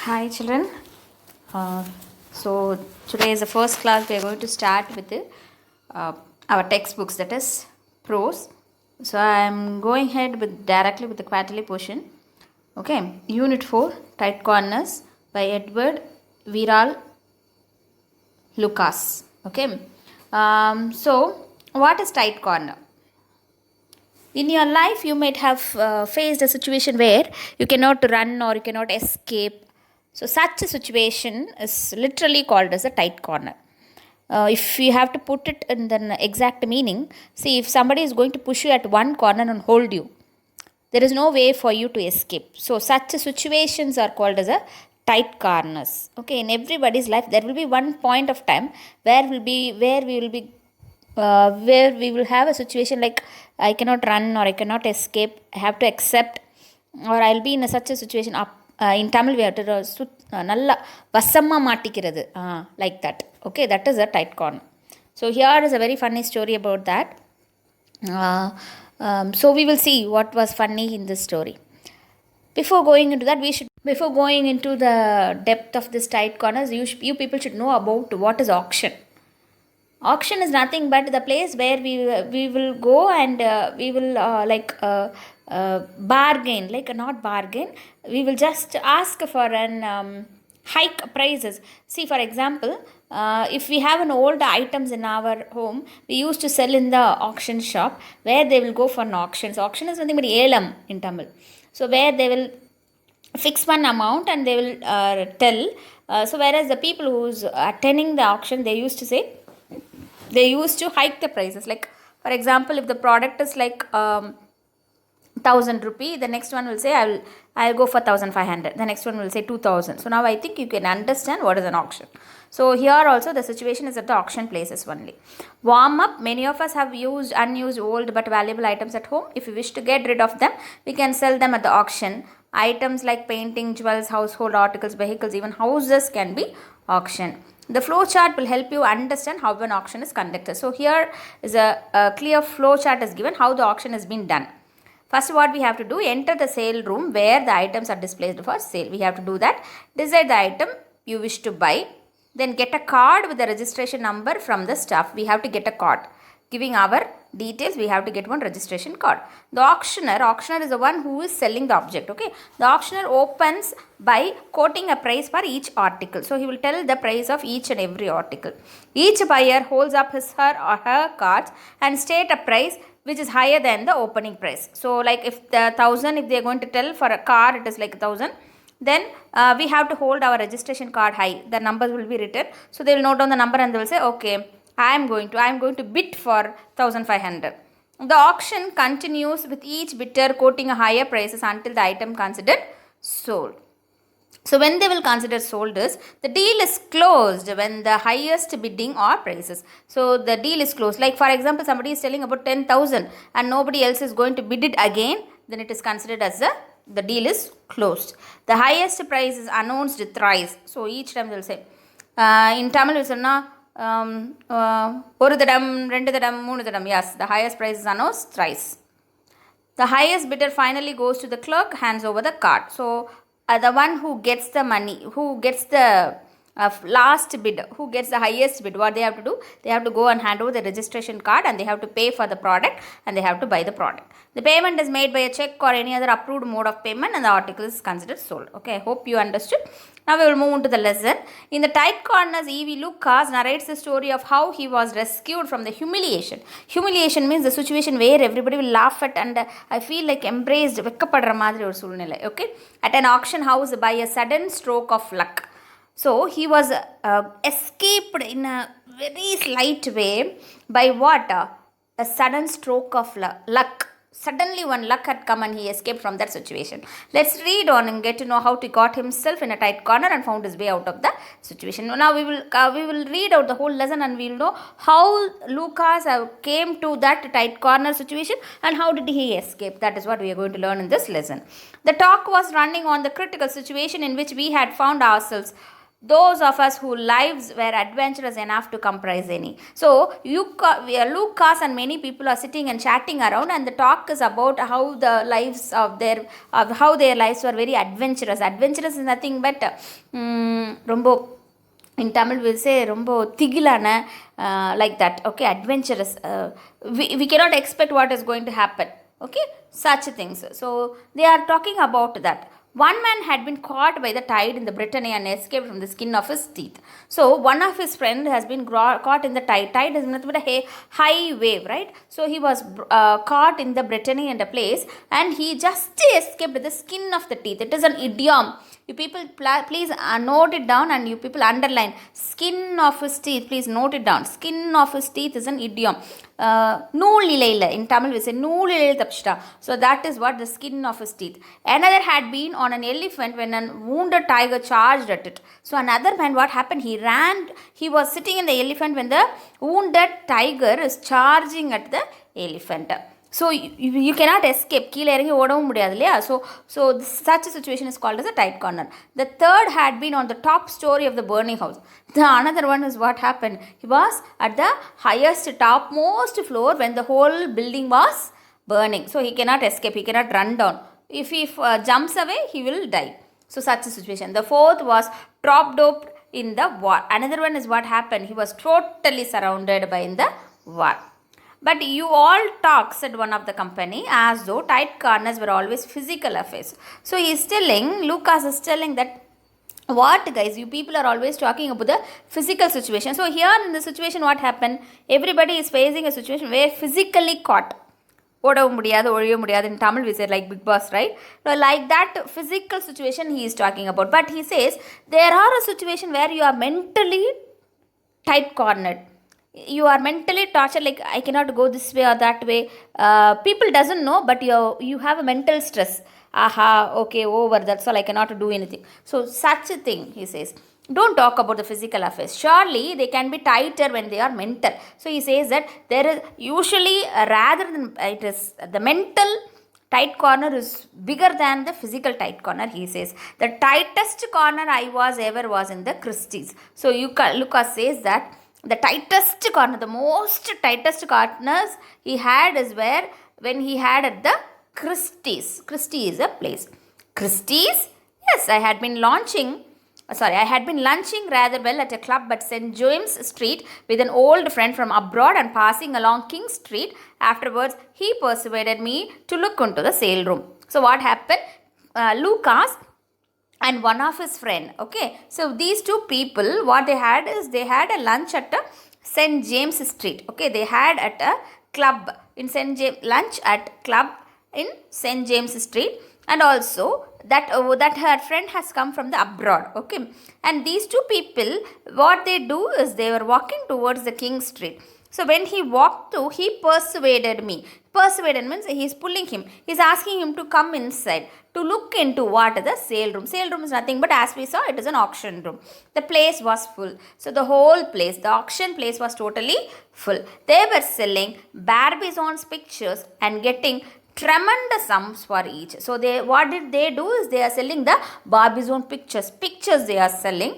Hi, children. Uh, so today is the first class. We are going to start with uh, our textbooks, that is prose. So I am going ahead with directly with the quarterly portion. Okay, Unit 4, Tight Corners by Edward Viral Lucas. Okay, so what is tight corner? In your life, you might have faced a situation where you cannot run or you cannot escape. So, such a situation is literally called as a tight corner. If you have to put it in the exact meaning, see, if somebody is going to push you at one corner and hold you, there is no way for you to escape. So, such situations are called as a tight corners. Okay, in everybody's life, there will be one point of time where we will have a situation like I cannot run or I cannot escape. I have to accept, or I'll be in such a situation. In Tamil, we have to nalla vasamma மாட்டிக்கிறது like that. Okay, that is a tight corner. So here is a very funny story about that. So we will see what was funny in this story. Before going into that, before going into the depth of this tight corners, you people should know about what is auction. Auction is nothing but the place where we will go and we will bargain, like not bargain, we will just ask for an hike prices. See, for example, if we have an old items in our home, we used to sell in the auction shop where they will go for an auction. So auction is nothing but elam in Tamil. So where they will fix one amount and they will tell. So whereas the people who's attending the auction, they used to hike the prices. Like, for example, if the product is like 1,000 rupee, the next one will say I'll go for 1,500, the next one will say 2,000. So now I think you can understand what is an auction. So here also the situation is at the auction places only. Warm up. Many of us have used unused, old but valuable items at home. If we wish to get rid of them, we can sell them at the auction. Items like painting, jewels, household articles, vehicles, even houses can be auctioned. The flow chart will help you understand how an auction is conducted. So here is a clear flow chart is given how the auction has been done. First, what we have to do, enter the sale room where the items are displayed for sale. We have to do that. Decide the item you wish to buy. Then get a card with the registration number from the staff. We have to get a card giving our details. We have to get one registration card. The auctioneer is the one who is selling the object. Okay, the auctioneer opens by quoting a price for each article. So he will tell the price of each and every article. Each buyer holds up his or her cards and state a price which is higher than the opening price. So like if the 1,000, if they are going to tell for a car it is like 1,000, then we have to hold our registration card high. The numbers will be written. So they will note down the number and they will say, okay, I am going to bid for 1,500. The auction continues with each bidder quoting a higher prices until the item considered sold. So when they will consider sold is, the deal is closed when the highest bidding or prices. So the deal is closed. Like for example, somebody is selling about 10,000 and nobody else is going to bid it again, then it is considered as the deal is closed. The highest price is announced thrice. So each time they will say, in Tamil we say, ஒரு தடம் ரெண்டு தடம் மூணு தடம். Yes, the highest price is announced thrice. The highest bidder finally goes to the clerk, hands over the card. So the one who gets the money, who gets the last bid, who gets the highest bid, what they have to do, they have to go and hand over the registration card and they have to pay for the product and they have to buy the product. The payment is made by a check or any other approved mode of payment and the article is considered sold. Okay, I hope you understood. Now we will move on to the lesson. In the tight corners, E.V. Lucas narrates the story of how he was rescued from the humiliation. Humiliation means the situation where everybody will laugh at and I feel like embraced, வெக்கப்படுற மாதிரி ஒரு சூழ்நிலை. Okay, at an auction house by a sudden stroke of luck. So he was escaped in a very slight way by what? A sudden stroke of luck. Suddenly one luck had come and he escaped from that situation. Let's read on and get to know how he got himself in a tight corner and found his way out of the situation. Now we will read out the whole lesson and we will know how Lucas came to that tight corner situation and how did he escape. That is what we are going to learn in this lesson. The talk was running on the critical situation in which we had found ourselves. those of us whose lives were adventurous enough to comprise any. So Lucas and many people are sitting and chatting around, and the talk is about how the lives of how their lives were very adventurous. Adventurous is nothing but ரொம்ப in Tamil we'll say rombo thigilana, like that, okay, adventurous. We cannot expect what is going to happen, okay, such things. So they are talking about that. One man had been caught by the tide in the Brittany and escaped from the skin of his teeth. So one of his friend has been caught in the tide. Tide is nothing but a high wave, right? So he was caught in the Brittany and a place, and he just escaped the skin of the teeth. It is an idiom. You people please note it down, and you people underline skin of his teeth. Please note it down. Skin of his teeth is an idiom. நூல் இலையில் in Tamil we say நூல் இலையில் தப்பிச்சிட்டா. So that is what the skin of his teeth. Another had been on an elephant when a wounded tiger charged at it. So another man, what happened, he ran, he was sitting in the elephant when the wounded tiger is charging at the elephant. So you cannot escape. கீழே இறங்கி ஓடவும் முடியாது இல்லையா? So such a situation is called as a tight corner. The third had been on the top story of the burning house. The another one is what happened. He was at the highest topmost floor when the whole building was burning. So he cannot escape. He cannot run down. If he jumps away, he will die. So such a situation. The fourth was trapped up in the war. Another one is what happened. He was totally surrounded by in the war. But you all talk, said one of the company, as though tight corners were always physical affairs. So he is telling, Lucas is telling that, what guys, you people are always talking about the physical situation. So here in the situation, what happened? Everybody is facing a situation where physically caught. ஓடவும் முடியாது, ஒழிய முடியாது. In Tamil we say like Big Boss, right? So like that physical situation he is talking about. But he says there are a situation where you are mentally tight cornered. You are mentally tortured, like I cannot go this way or that way. People doesn't know, but you have a mental stress. Aha, okay, over, that's all, I cannot do anything. So such a thing, he says. Don't talk about the physical affairs. Surely they can be tighter when they are mental. So he says that there is usually, rather than it is the mental tight corner is bigger than the physical tight corner, he says. The tightest corner I ever was in the Christie's. So Lucas says that the tightest corner, the most tightest corners he had is when he had at the Christie's. Christie is a place. Christie's? Yes, I had been lunching rather well at a club at St. James Street with an old friend from abroad, and passing along King Street. Afterwards, he persuaded me to look into the sale room. So what happened? Lucas and one of his friend, okay, so these two people, what they had is they had a lunch at a St. James Street, okay, they had at a club in St. James, lunch at club in St. James Street, and also that her friend has come from the abroad, okay, and these two people, what they do is they were walking towards the King Street. So when he walked to, he persuaded me. Persuaded means he is pulling him. He is asking him to come inside to look into what the sale room. Sale room is nothing but, as we saw, it is an auction room. The place was full. So the whole place, the auction place was totally full. They were selling Barbizon's pictures and getting tremendous sums for each. So what did they do is they are selling the Barbizon pictures. Pictures they are selling.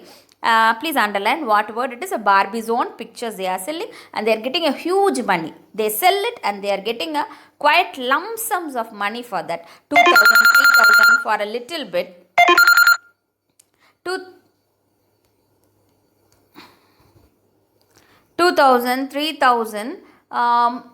Please underline what word it is. A Barbizon pictures they are selling, and they are getting a huge money. They sell it and they are getting a quite lump sums of money for that. 2,000, 3,000 for a little bit. 2,000, 3,000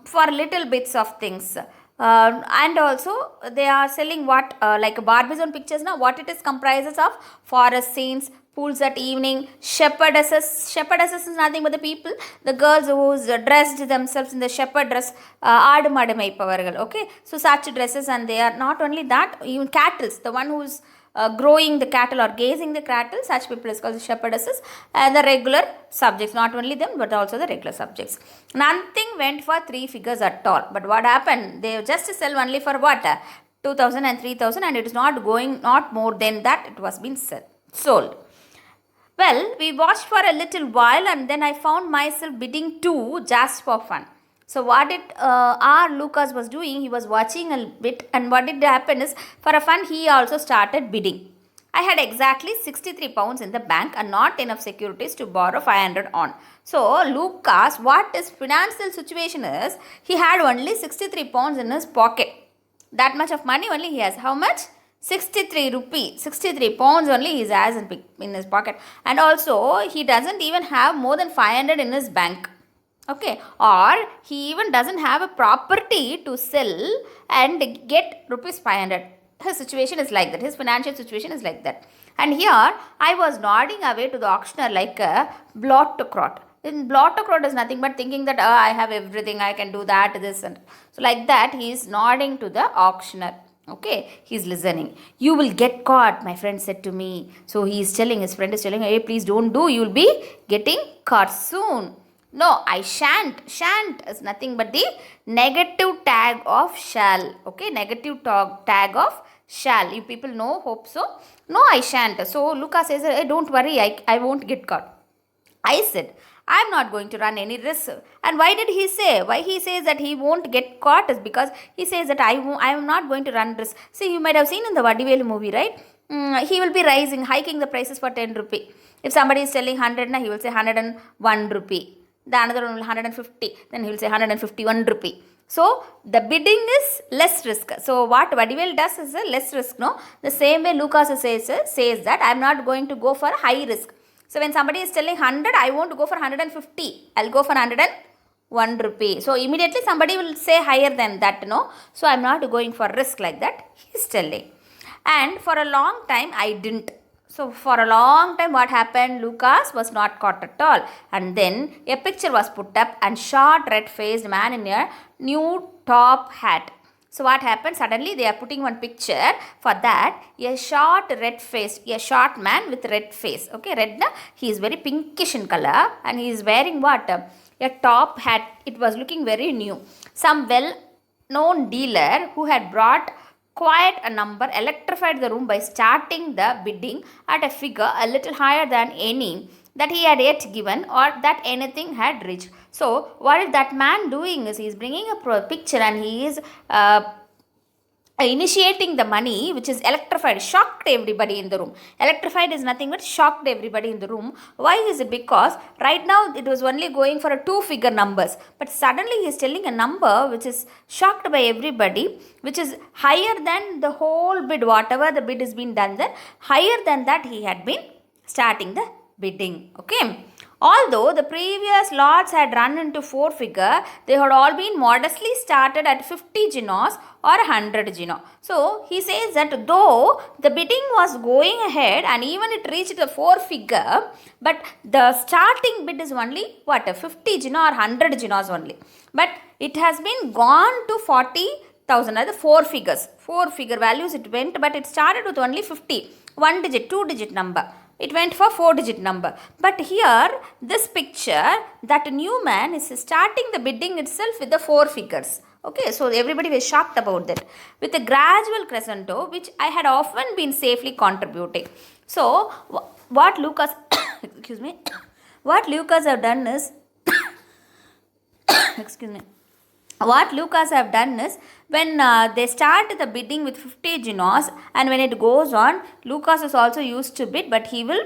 for little bits of things. And also they are selling what like Barbizon pictures. Now what it is comprises of: forest scenes, pools at evening, shepherdesses. Shepherdesses is nothing but the people, the girls who dressed themselves in the shepherd dress, aadu maadu meipavargal, okay, so such dresses. And they are not only that, even cattle, the one who is growing the cattle or gazing the cattle, such people is called shepherdesses. And the regular subjects, not only them but also the regular subjects. Nothing went for 3 figures at all. But what happened? They just sell only for what? 2,000 and 3,000, and it is not going, not more than that, it was being sold. Well, we watched for a little while, and then I found myself bidding too, just for fun. So what did our Lucas was doing? He was watching a bit, and what did happen is, for a fun, he also started bidding. I had exactly 63 pounds in the bank and not enough securities to borrow 500 on. So, Lucas, what his financial situation is, he had only 63 pounds in his pocket. That much of money only he has. How much? 63 rupee, 63 pounds only he has in his pocket. And also, he doesn't even have more than 500 in his bank. Okay, or he even doesn't have a property to sell and get rupees 500. His situation is like that. His financial situation is like that. And here, I was nodding away to the auctioneer like a blottocrat. In blottocrat is nothing but thinking that I have everything, I can do that, this, and so like that. He is nodding to the auctioneer. Okay, he's listening. You will get caught, my friend said to me. So he is telling, his friend is telling, hey, please don't do, you will be getting caught soon. No, I shan't. Shan't is nothing but the negative tag of shall. Okay, negative tag of shall. You people know, hope so. No, I shan't. So Lucas says, hey, don't worry, I won't get caught. I said, I'm not going to run any risk. And why did he say? Why he says that he won't get caught is because he says that I am not going to run risk. See, you might have seen in the Vadivelu movie, right? He will be hiking the prices for 10 rupee. If somebody is selling 100, he will say 101 rupee. The another one will 150, then he will say 151 rupee. So the bidding is less risk. So what Vadivel does is a less risk. No, the same way Lucas says that I am not going to go for high risk. So when somebody is telling 100, I won't go for 150. I'll go for 101 rupee. So immediately somebody will say higher than that. No, so I'm not going for risk like that. He's telling. And for a long time I didn't. So for a long time what happened? Lucas was not caught at all. And then a picture was put up and short red-faced man in a new top hat. So what happened? Suddenly they are putting one picture. For that, a short red-faced, a short man with red face. Okay, red, he is very pinkish in color and he is wearing what? A top hat. It was looking very new. Some well-known dealer who had brought quite a number electrified the room by starting the bidding at a figure a little higher than any that he had yet given or that anything had reached. So what is that man doing is he is bringing a picture and he is initiating the money which is electrified, shocked everybody in the room. Electrified is nothing but shocked everybody in the room. Why is it? Because right now it was only going for a 2-figure numbers, but suddenly he is telling a number which is shocked by everybody, which is higher than the whole bid, whatever the bid has been done there, higher than that he had been starting the bidding. Okay. Although the previous lots had run into 4-figure, they had all been modestly started at 50 ginos or 100 gino. So he says that though the bidding was going ahead and even it reached the 4-figure, but the starting bid is only what, 50 gino or 100 ginos only. But it has been gone to 40,000, other 4 figures, 4-figure values it went, but it started with only 50, 1 digit, 2-digit number. It went for 4-digit number. But here, this picture, that new man is starting the bidding itself with the 4 figures. Okay, so everybody was shocked about that. With a gradual crescendo, which I had often been safely contributing. So, what Lucas, excuse me, what Lucas have done is, excuse me, what Lucas have done is, when they start the bidding with 50 ginos and when it goes on, Lucas is also used to bid, but he will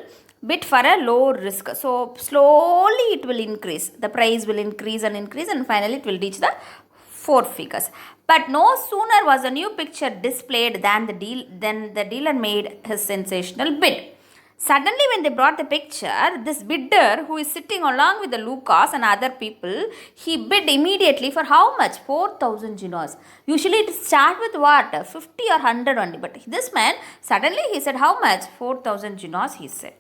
bid for a low risk. So slowly it will increase. The price will increase and finally it will reach the 4 figures. But no sooner was a new picture displayed than the dealer made his sensational bid. Suddenly when they brought the picture, this bidder who is sitting along with the Lucas and other people, he bid immediately for how much? 4,000 ginos. Usually it start with what? 50 or 100 only. But this man, suddenly he said how much? 4,000 ginos he said.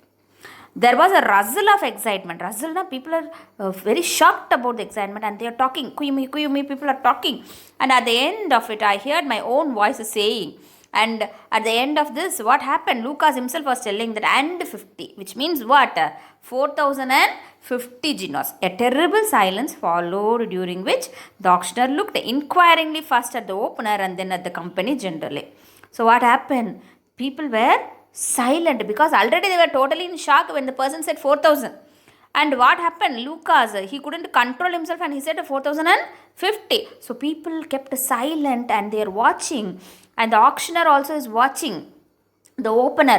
There was a rustle of excitement. Rustle, na, people are very shocked about the excitement and they are talking. Kuyumi, people are talking. And at the end of it, I heard my own voice saying, and at the end of this, what happened? Lucas himself was telling that and 50, which means what? 4,050 ginos. A terrible silence followed, during which the auctioneer looked inquiringly first at the opener and then at the company generally. So what happened? People were silent because already they were totally in shock when the person said 4,000. And what happened? Lucas, he couldn't control himself and he said 4,050. So people kept silent and they are watching. And the auctioneer also is watching. the opener,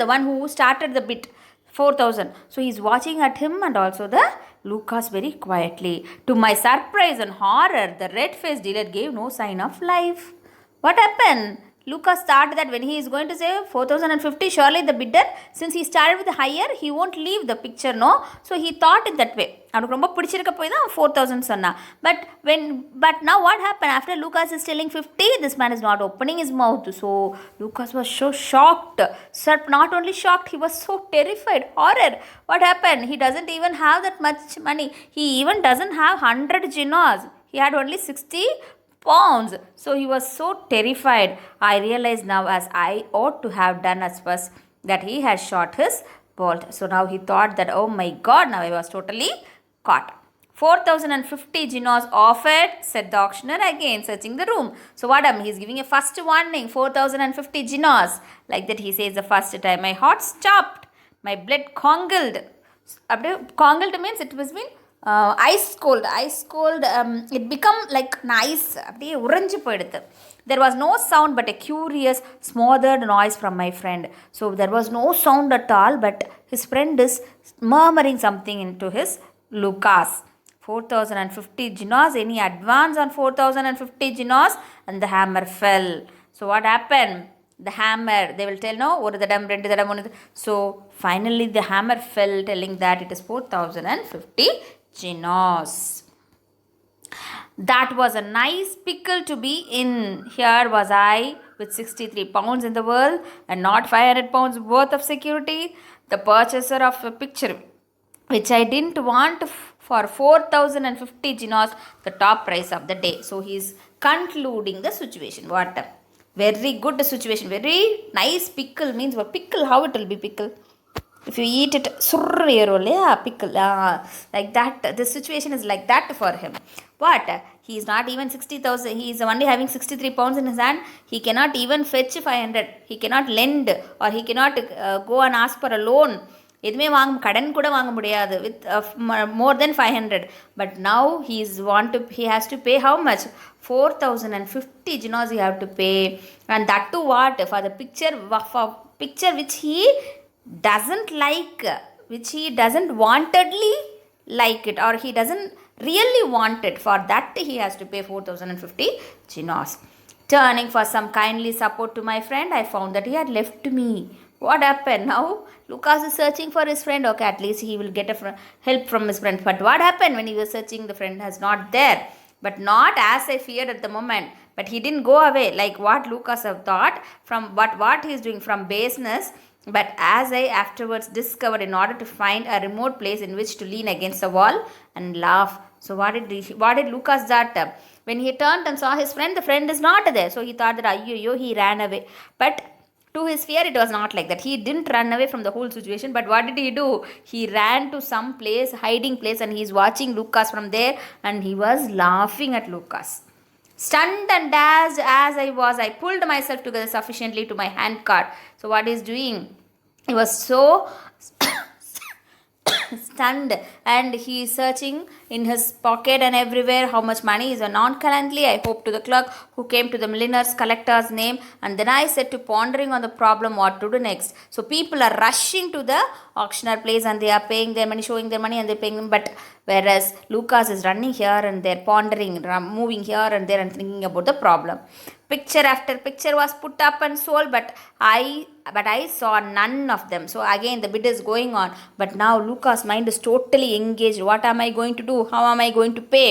the one who started the bit, 4,000. So he's watching at him and also the Lucas very quietly. To my surprise and horror, the red-faced dealer gave no sign of life. What happened? Lucas thought that when he is going to say 4,050, surely the bidder, since he started with the higher, he won't leave the picture, no? So he thought it that way. அவனுக்கு ரொம்ப பிடிச்சிருக்க போய் தான் 4,000 சொன்னா. But now what happened? After Lucas is telling 50, this man is not opening his mouth. So Lucas was so shocked. Sir, not only shocked, he was so terrified. Horror. What happened? He doesn't even have that much money. He even doesn't have 100 jinas. He had only 60 pounds. So he was so terrified. I realize now, as I ought to have done as first, that he had shot his bolt. So now he thought that, oh my God, now I was totally caught. 4,050 jinos offered, said the auctioneer, again searching the room. So what he's giving a first warning, 4,050 jinos. Like that he says the first time, my heart stopped, my blood congealed. Congealed means it was been ice cold, it become like ice, அப்படியே உறைஞ்சு போயிடுது. There was no sound but a curious smothered noise from my friend. So there was no sound at all, but his friend is murmuring something into his Lucas. 4,050 jinos, any advance on 4,050 jinos, and the hammer fell. So what happened? The hammer, they will tell, no, oru thadam rendu thadam onu. So finally the hammer fell, telling that it is 4,050 jinos. That was a nice pickle to be in. Here was I with 63 pounds in the world and not 500 pounds worth of security, the purchaser of a picture which I didn't want for 4,050 jinos, the top price of the day. So he is concluding the situation. What a very good situation, very nice pickle. Means what pickle, how it will be pickle? If you eat it, pickle, like that. The situation is like that for him. What? He is not even 60,000. He is only having 63 pounds in his hand. He cannot even fetch 500. He cannot lend, or he cannot go and ask for a loan. எதுவுமே கடன் கூட வாங்க முடியாது with more than 500. But now he has to pay how much? 4,050 jinos he have to pay, and that too what? For the picture which he doesn't like, which he doesn't wantedly like it, or he doesn't really want it. For that he has to pay 4,050 jinos. Turning for some kindly support to my friend, I found that he had left me. What happened? Now Lucas is searching for his friend. Okay, at least he will get help from his friend. But what happened when he was searching? The friend is not there. But not as I feared at the moment. But he didn't go away like what Lucas have thought from what he is doing from baseness. But as I afterwards discovered, in order to find a remote place in which to lean against the wall and laugh. So what did Lucas that? When he turned and saw his friend, the friend is not there. So he thought that he ran away. But to his fear, it was not like that. He didn't run away from the whole situation. But what did he do? He ran to some place, hiding place, and he's watching Lucas from there, and he was laughing at Lucas. Stunned and dazzled as I was, I pulled myself together sufficiently to my handcart. So what he's doing? He was so stunned, and he is searching in his pocket and everywhere how much money is. Nonchalantly I hope to the clerk who came to the milliner's collector's name, and then I set to pondering on the problem what to do next. So people are rushing to the auctioneer place and they are paying their money, showing their money, and they're paying them. But whereas Lucas is running here and there, pondering, moving here and there and thinking about the problem. Picture after picture was put up and sold, but I saw none of them. So again the bid is going on, but now Lucas' mind is totally engaged. What am I going to do? How am I going to pay?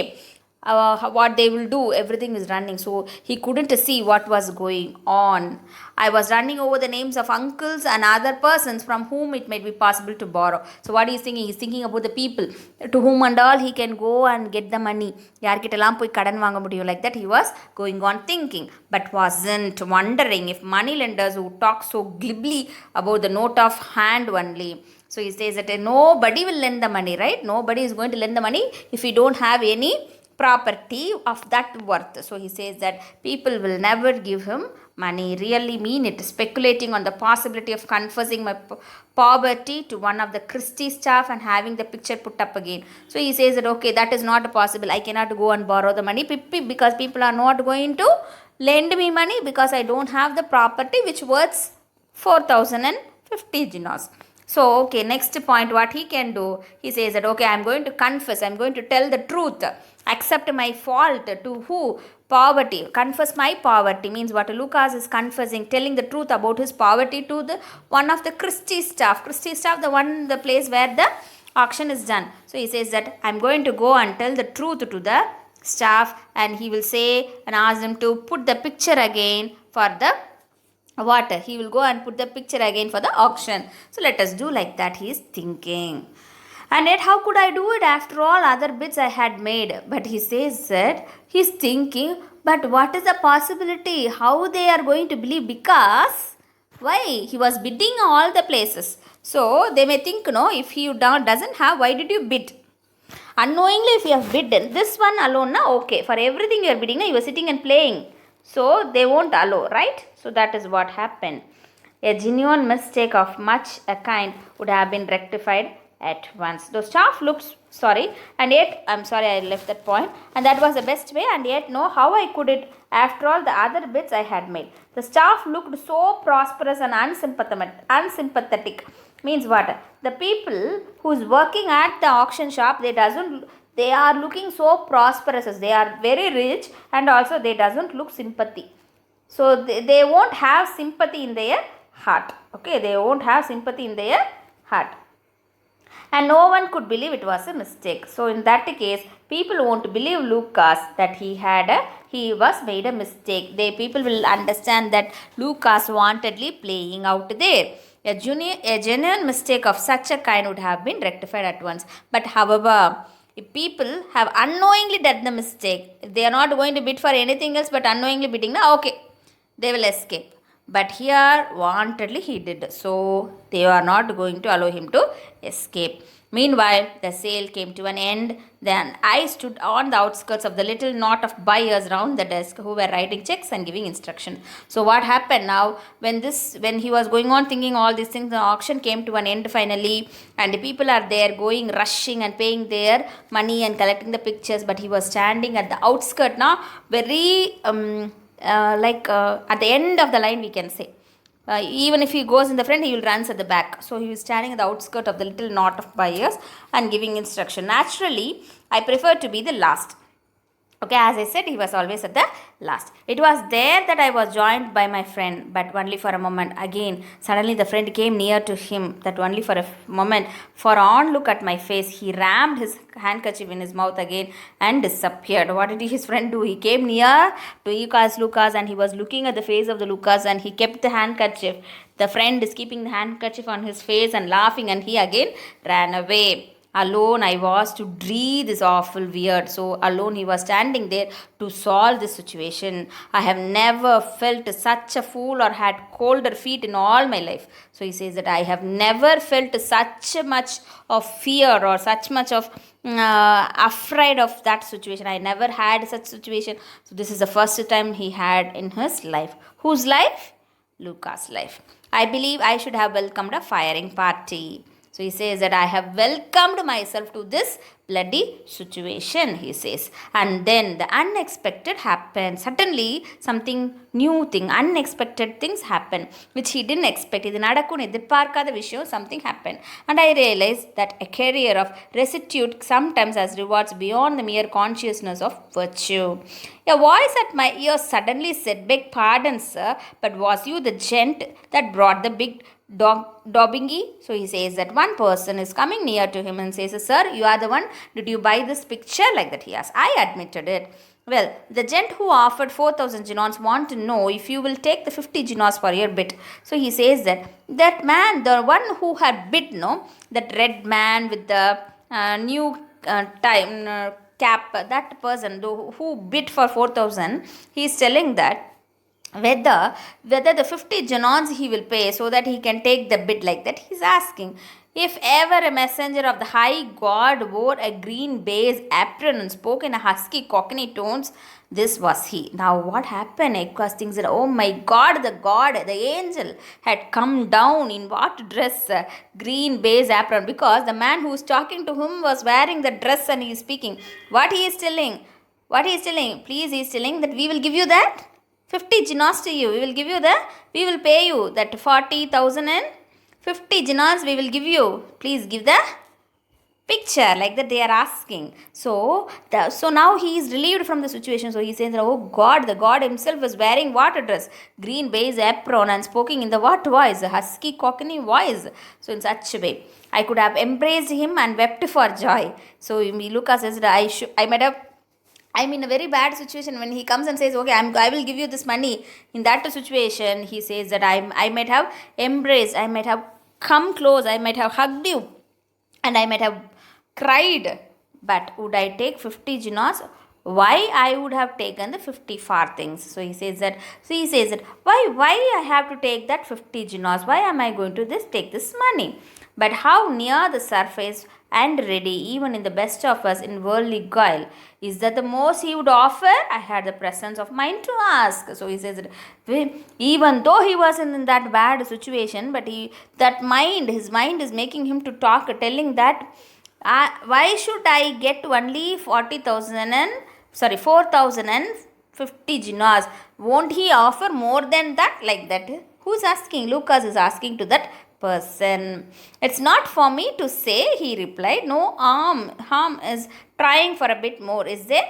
What they will do? Everything is running. So he couldn't see what was going on. I was running over the names of uncles and other persons from whom it might be possible to borrow. So what he is thinking? He is thinking about the people to whom and all he can go and get the money. யார்கிட்டலாம் போய் கடன் வாங்க முடியும்? Like that he was going on thinking, but wasn't wondering if money lenders who talk so glibly about the note of hand only. So he says that nobody will lend the money, right? Nobody is going to lend the money if we don't have any property of that worth. So he says that people will never give him money. Really mean it. Speculating on the possibility of confessing my poverty to one of the Christie staff and having the picture put up again. So he says that okay, that is not possible. I cannot go and borrow the money because people are not going to lend me money because I don't have the property which worth 4,050 dinars. So, okay, next point, what he can do, he says that, okay, I'm going to confess, I'm going to tell the truth, accept my fault to who? Poverty. Confess my poverty means what Lucas is confessing, telling the truth about his poverty to the one of the Christie staff. Christie staff, the place where the auction is done. So he says that I'm going to go and tell the truth to the staff, and he will say and ask them to put the picture again for the water. He will go and put the picture again for the auction. So let us do like that, he is thinking. And yet, how could I do it after all other bids I had made? But he says that he's thinking, but what is the possibility? How they are going to believe? Because why? He was bidding all the places. So they may think, no, if he doesn't have, why did you bid? Unknowingly, if you have bidden, this one alone, na, okay. For everything you are bidding, you are sitting and playing. So they won't allow, right? So that is what happened. A genuine mistake of much a kind would have been rectified at once. The staff looked sorry, and yet, I'm sorry I left that point, and that was the best way, and yet, no, how I could it after all the other bids I had made. The staff looked so prosperous and unsympathetic. Means what? The people who's working at the auction shop, they are looking so prosperous, they are very rich, and also they doesn't look sympathy. So they won't have sympathy in their heart. Okay, they won't have sympathy in their heart. And no one could believe it was a mistake. So in that case, people won't believe Lucas that he was made a mistake. People will understand that Lucas wantedly playing out there. A genuine mistake of such a kind would have been rectified at once. But however, if people have unknowingly done the mistake, if they are not going to bid for anything else but unknowingly bidding, now okay, they will escape. But here, wantedly he did. So, they are not going to allow him to escape. Meanwhile, the sale came to an end. Then I stood on the outskirts of the little knot of buyers round the desk who were writing checks and giving instructions. So, what happened now? When he was going on thinking all these things, the auction came to an end finally, and the people are there going, rushing and paying their money and collecting the pictures. But he was standing at the outskirt now, very at the end of the line, we can say. Even if he goes in the front, he will run at the back. So he was standing at the outskirt of the little knot of buyers and giving instruction. Naturally, I prefer to be the last. Okay, as I said, he was always at the last. It was there that I was joined by my friend, but only for a moment. Again, suddenly the friend came near to him, that only for a moment. For on look at my face, he rammed his handkerchief in his mouth again and disappeared. What did his friend do? He came near to Lucas, and he was looking at the face of the Lucas, and he kept the handkerchief. The friend is keeping the handkerchief on his face and laughing, and he again ran away. Alone I was to dread this awful weird. So alone he was standing there to solve this situation. I have never felt such a fool or had colder feet in all my life. So he says that I have never felt such much of fear or such much of afraid of that situation. I never had such situation. So this is the first time he had in his life. Whose life? Lucas' life. I believe I should have welcomed a firing party. So he says that I have welcomed myself to this bloody situation, he says. And then the unexpected happened. Suddenly, unexpected things happen, which he didn't expect. Something happened. And I realized that a career of rectitude sometimes has rewards beyond the mere consciousness of virtue. A voice at my ear suddenly said, "Beg pardon, sir, but was you the gent that brought the big Dobbingy?" So he says that one person is coming near to him and says, "Sir, you are the one. Did you buy this picture?" Like that he asked. I admitted it. Well, the gent who offered 4,000 genons want to know if you will take the 50 genons for your bid. So he says that man, the one who had bid, that red man with the new cap, that person who bid for 4,000, he is telling that whether the 50 genons he will pay so that he can take the bid, like that he's asking. If ever a messenger of the high god wore a green baize apron and spoke in a husky cockney tones, this was he. Now what happened? Ekwas thinks that, oh my god, the angel had come down in what dress? Green baize apron, because the man who was talking to him was wearing the dress and he is speaking. What he is telling? Please, he is telling that we will give you that. 50 dinars to you. We will pay you that 40,000 and 50 dinars we will give you. Please give the picture, like that they are asking. So now he is relieved from the situation. So he says, oh God, the God himself is wearing what dress? Green baize apron and speaking in the what voice? Husky cockney voice. So in such a way, I could have embraced him and wept for joy. So Lucas says, I might have, I'm in a very bad situation when he comes and says, okay, I will give you this money. In that situation, he says that I might have embraced, I might have come close, I might have hugged you, and I might have cried. But would I take 50 dinars? Why I would have taken the 50 farthings? So he says that, why I have to take that 50 dinars? Why am I going to take this money? But how near the surface and ready, even in the best of us in worldly guile, is that the most he would offer? I had the presence of mind to ask. So he says that even though he was in that bad situation, but his mind is making him to talk, telling that why should I get only 4,050 dinars? Won't he offer more than that? Like that. Who's asking? Lucas is asking to that person. It's not for me to say, he replied. No harm is trying for a bit more, is there?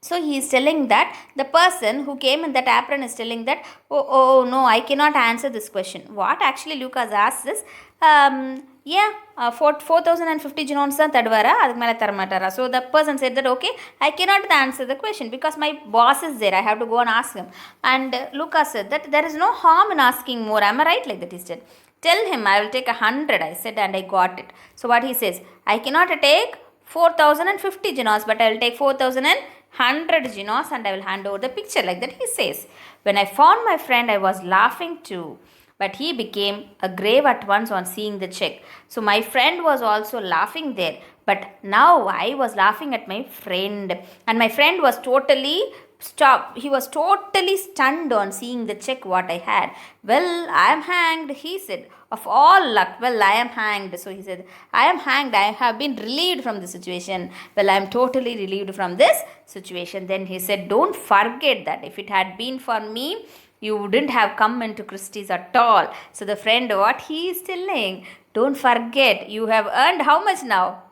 So he is telling that the person who came in that apron is telling that, oh no, I cannot answer this question. What actually Lucas asks is, 4,050 dinars tadvara, adukku mela taramatara. So the person said that, okay, I cannot answer the question because my boss is there, I have to go and ask him. And Lucas said that there is no harm in asking more. Am I right? Like that he said. Tell him I will take 100, I said, and I got it. So what he says, I cannot take 4,050 dinars, but I will take 4,100 dinars and I will hand over the picture. Like that he says. When I found my friend, I was laughing too, but he became a grave at once on seeing the check. So my friend was also laughing there, but now I was laughing at my friend, and my friend was totally stopped. He was totally stunned on seeing the check what I had. Well, I am hanged, he said. Of all luck, well, I am hanged. So he said, I am hanged. I have been relieved from the situation. Well, I am totally relieved from this situation. Then he said, don't forget that if it had been for me, you wouldn't have come into Christie's at all. So the friend, what he is telling, don't forget, you have earned how much now?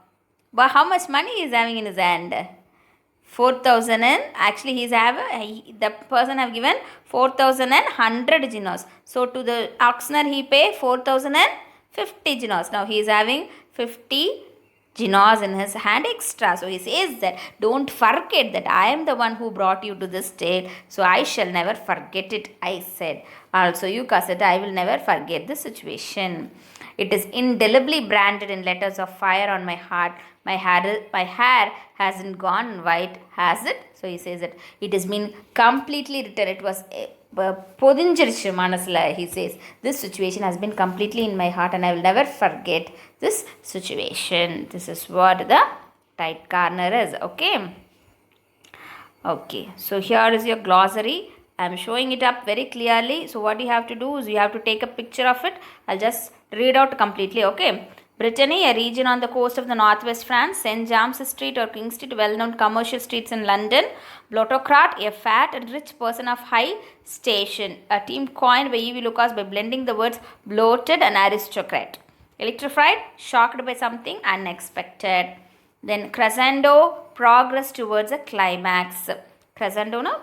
But how much money he is having in his hand? 4,000 and actually the person have given 4,100 dinars. So to the auctioneer he pay 4,050 dinars. Now he is having 50 dinars in his hand extra. So he says that don't forget that I am the one who brought you to this state. So I shall never forget it, I said. Also Yuka said, I will never forget the situation. It is indelibly branded in letters of fire on my heart. My hair hasn't gone white, has it? So he says that it has been completely written. It was podinjirichu manasla. He says this situation has been completely in my heart and I will never forget this situation. This is what the tight corner is. Okay, so here is your glossary. I am showing it up very clearly. So what you have to do is you have to take a picture of it. I'll just read out completely. Okay. Brittany, a region on the coast of the northwest France. St. James Street or King Street, well-known commercial streets in London. Blottocrat, a fat and rich person of high station. A team coined by E.V. Lucas by blending the words bloated and aristocrat. Electrified, shocked by something unexpected. Then crescendo, progress towards a climax. Crescendo, no?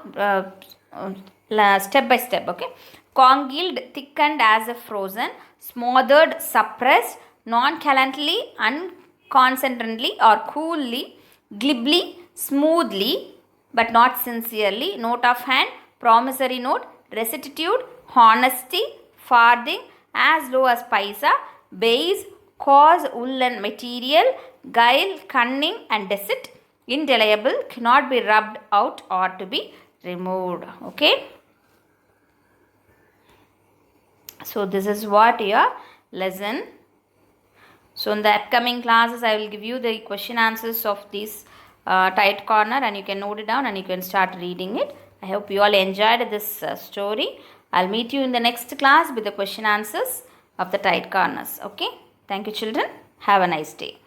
Step by step, okay. Congealed, thickened as if frozen. Smothered, suppressed. Nonchalantly, unconcernedly or coolly, glibly, smoothly, but not sincerely. Note of hand, promissory note, rectitude, honesty, farthing, as low as paisa, base, cause, woolen material, guile, cunning and deceit, indelible, cannot be rubbed out or to be removed. Okay. So this is what your lesson. So in the upcoming classes, I will give you the question answers of this tight corner, and you can note it down and you can start reading it. I hope you all enjoyed this story. I'll meet you in the next class with the question answers of the tight corners. Okay. Thank you, children. Have a nice day.